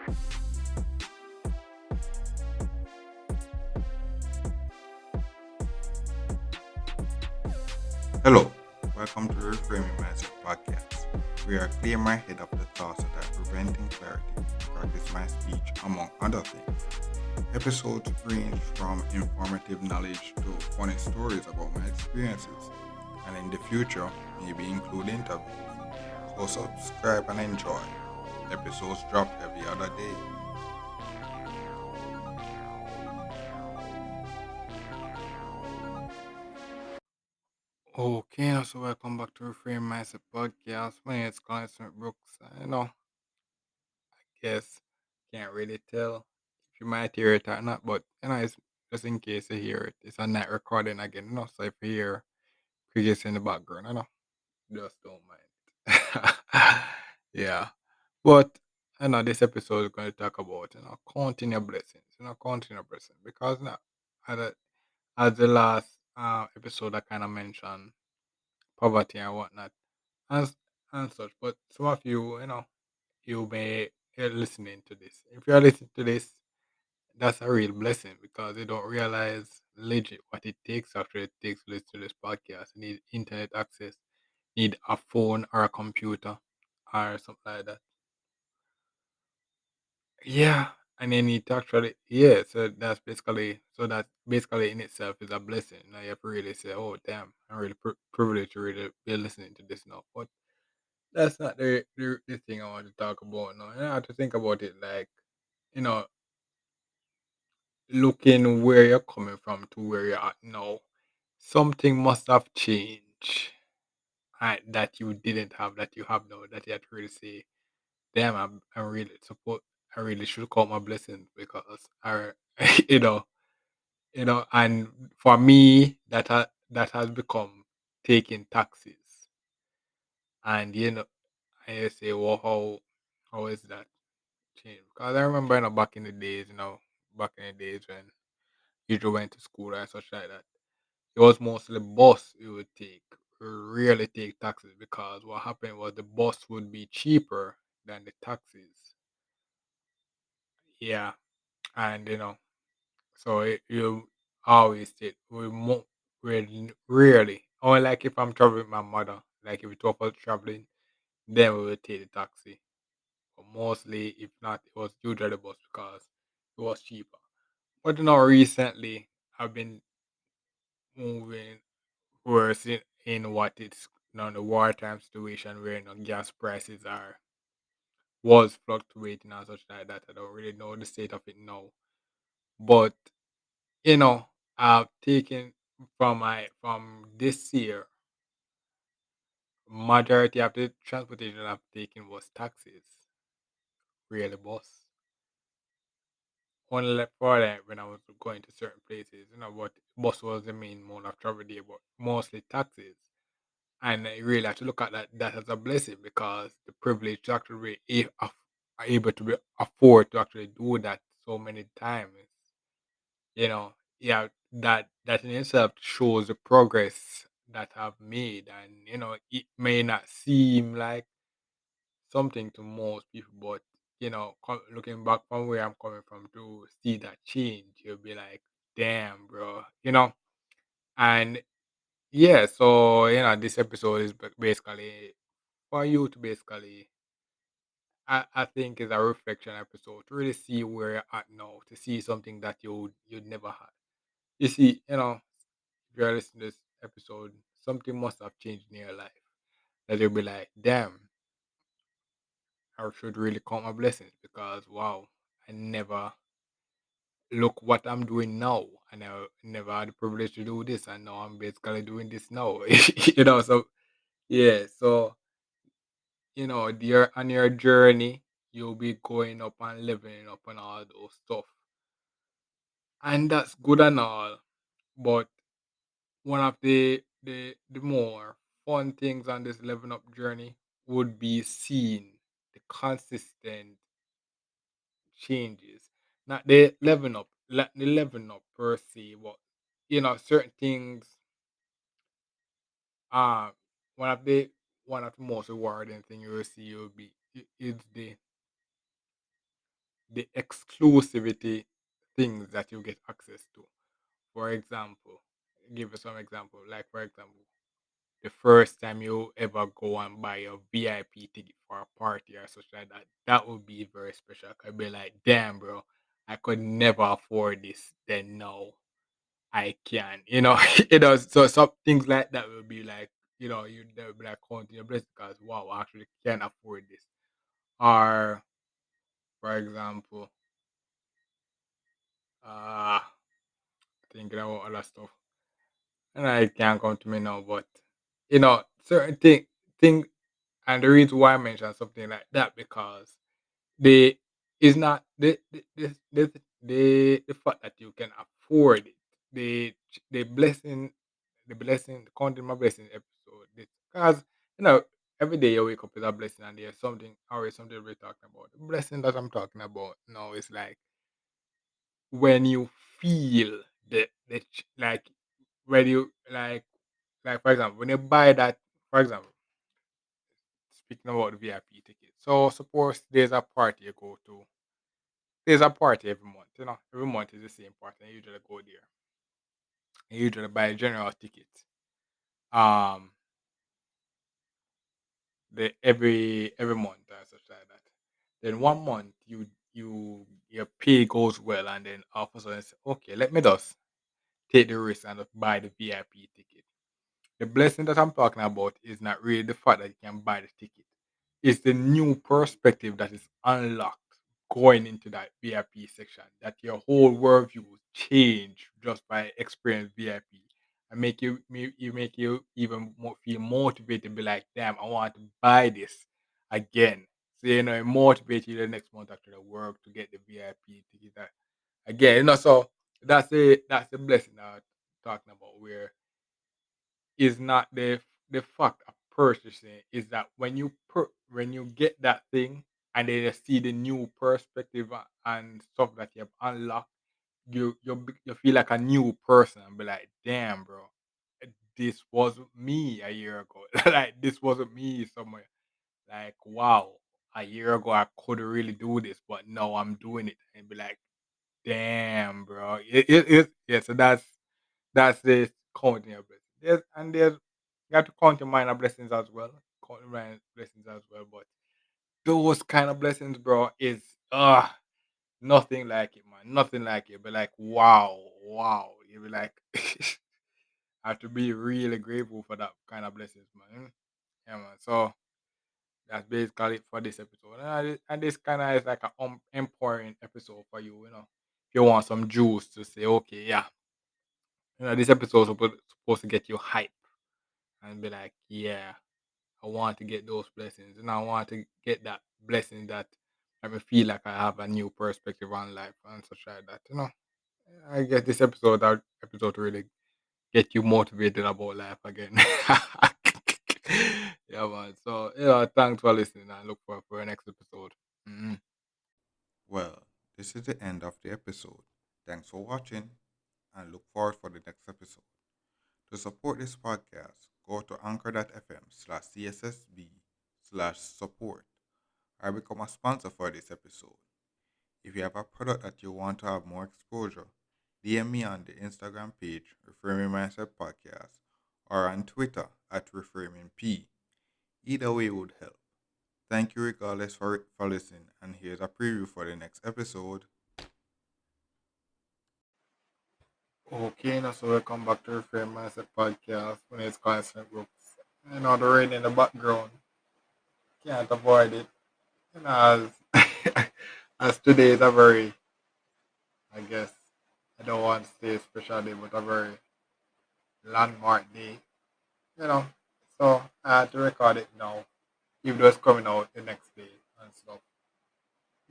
Hello, welcome to Reframing Mindset Podcast. We are clear my head of the thoughts that are preventing clarity, practice my speech, among other things. Episodes range from informative knowledge to funny stories about my experiences, and in the future, maybe include interviews. So subscribe and enjoy. Episodes drop every other day. Okay, so welcome back to Reframe Mindset Podcast. My name is Colin Smith Brooks. Guess can't really tell if you might hear it or not, but it's just in case you hear it. It's a night recording again, so if you hear crickets in the background, just don't mind. Yeah. But this episode is going to talk about counting your blessings, counting your blessings. Because now as, as the last episode I kinda mentioned poverty and whatnot and, and such. But some of you, you may you're listening to this. If you're listening to this, that's a real blessing because they don't realize legit what it takes after it takes to listen to this podcast. You need internet access, need a phone or a computer or something like that. Yeah. And then it actually so that basically in itself is a blessing. Now you have to really say, oh damn, I'm really privileged to really be listening to this now. But that's not the thing I want to talk about now. I have to think about it like, you know, looking where you're coming from to where you're at now, something must have changed that you didn't have that you have now that you had to really say, damn, I'm really support. I really should count my blessings because I, you know, and for me that has become taking taxis, and I say, well, how is that change? Because I remember, back in the days, back in the days when you went to school and such like that. It was mostly bus you would take, rarely take taxis because what happened was the bus would be cheaper than the taxis. Yeah, and so you always take rarely, only like if I'm traveling with my mother, like if it was traveling, then we would take the taxi. But mostly, if not, it was usually the bus because it was cheaper. But recently I've been moving worse in what it's the wartime situation where gas prices are was fluctuating and such like that. I don't really know the state of it now. But you know, I've taken from this year, majority of the transportation I've taken was taxis, really bus. Only left for that when I was going to certain places, but bus was the main mode of travel there, but mostly taxis. And I really have to look at that as a blessing because the privilege to actually are able to afford to actually do that so many times. Yeah, that in itself shows the progress that I've made, and it may not seem like something to most people, but looking back from where I'm coming from to see that change, you'll be like, damn, bro, and yeah, so this episode is basically for you to basically, I think, is a reflection episode to really see where you're at now, to see something that you'd never had. You see, if you're listening to this episode, something must have changed in your life that you'll be like, damn, I should really count my blessings because wow, I never look what I'm doing now. And I never had the privilege to do this, and now I'm basically doing this now. So yeah, so on your journey, you'll be going up and leveling up and all those stuff. And that's good and all. But one of the more fun things on this leveling up journey would be seeing the consistent changes. Not the leveling up, the leveling up per se, but certain things uh one of the one of the most rewarding thing you will see will be is the exclusivity things that you get access to. For example, give you some example. Like for example, the first time you ever go and buy a VIP ticket for a party or such like that, that would be very special. I'd be like, damn, bro, I could never afford this. Then no, I can. So some things like that will be like, they'll be like counting your blessings because wow, I actually can afford this. Or for example, thinking about other stuff. And I can't come to me now, but certain thing and the reason why I mention something like that because the is not the fact that you can afford it. The the blessing the counting my blessing episode. Because you know, every day you wake up is a blessing and there's something always something we're talking about. The blessing that I'm talking about now is like when you feel like when you like for example when you buy that for example speaking about the VIP ticket. So suppose there's a party you go to. There's a party every month, every month is the same party. And you usually go there. You usually buy a general ticket. Um the every month or such like that. Then one month your pay goes well and then all of a sudden say, okay, let me just take the risk and just buy the VIP ticket. The blessing that I'm talking about is not really the fact that you can buy the ticket. It's the new perspective that is unlocked going into that VIP section. That your whole worldview change just by experience VIP and make you even more feel motivated to be like, damn, I want to buy this again. So it motivates you the next month after the work to get the VIP ticket again. So that's the blessing that I'm talking about where is not the fact of purchasing is that when you get that thing and then you see the new perspective and stuff that you have unlocked, you feel like a new person and be like, damn, bro, this wasn't me a year ago. Like this wasn't me somewhere. Like wow, a year ago I could really do this, but now I'm doing it and be like, damn, bro. Yeah. So that's the counting your blessings. There's you have to count your minor blessings as well. Count your minor blessings as well. But those kind of blessings, bro, is nothing like it, man. Nothing like it. But like wow, wow. You be like I have to be really grateful for that kind of blessings, man. Yeah, man. So that's basically it for this episode. And this kind of is like an empowering episode for you, If you want some juice to say, okay, yeah, this episode is supposed to get you hype and be like, yeah, I want to get those blessings, and I want to get that blessing that I me feel like I have a new perspective on life and such like that. I guess this episode to really get you motivated about life again. Yeah, man. So thanks for listening, and look forward for the next episode. Mhm. Well, this is the end of the episode. Thanks for watching and look forward for the next episode. To support this podcast, go to anchor.fm/cssb/support or become a sponsor for this episode. If you have a product that you want to have more exposure, DM me on the Instagram page, Reframing Mindset Podcast, or on Twitter at ReframingP. Either way would help. Thank you regardless for listening, and here's a preview for the next episode. Okay, now so welcome back to Reframe Mindset Podcast when it's constant groups. The rain in the background. Can't avoid it. As as today is a very, I guess, I don't want to say special day, but a very landmark day. You know, so I had to record it now, even though it's coming out the next day and stuff.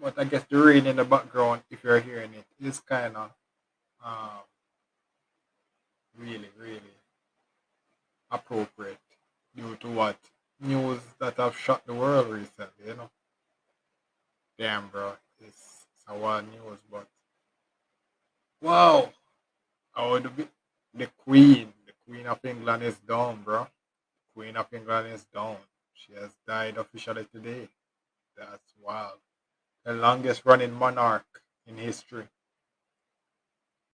But I guess the rain in the background, if you're hearing it, is kind of um, really, really appropriate due to what news that have shocked the world recently. Damn, bro, it's a wild news, but wow, oh the Queen of England is down, bro. Queen of England is down. She has died officially today. That's wild. the longest running monarch in history.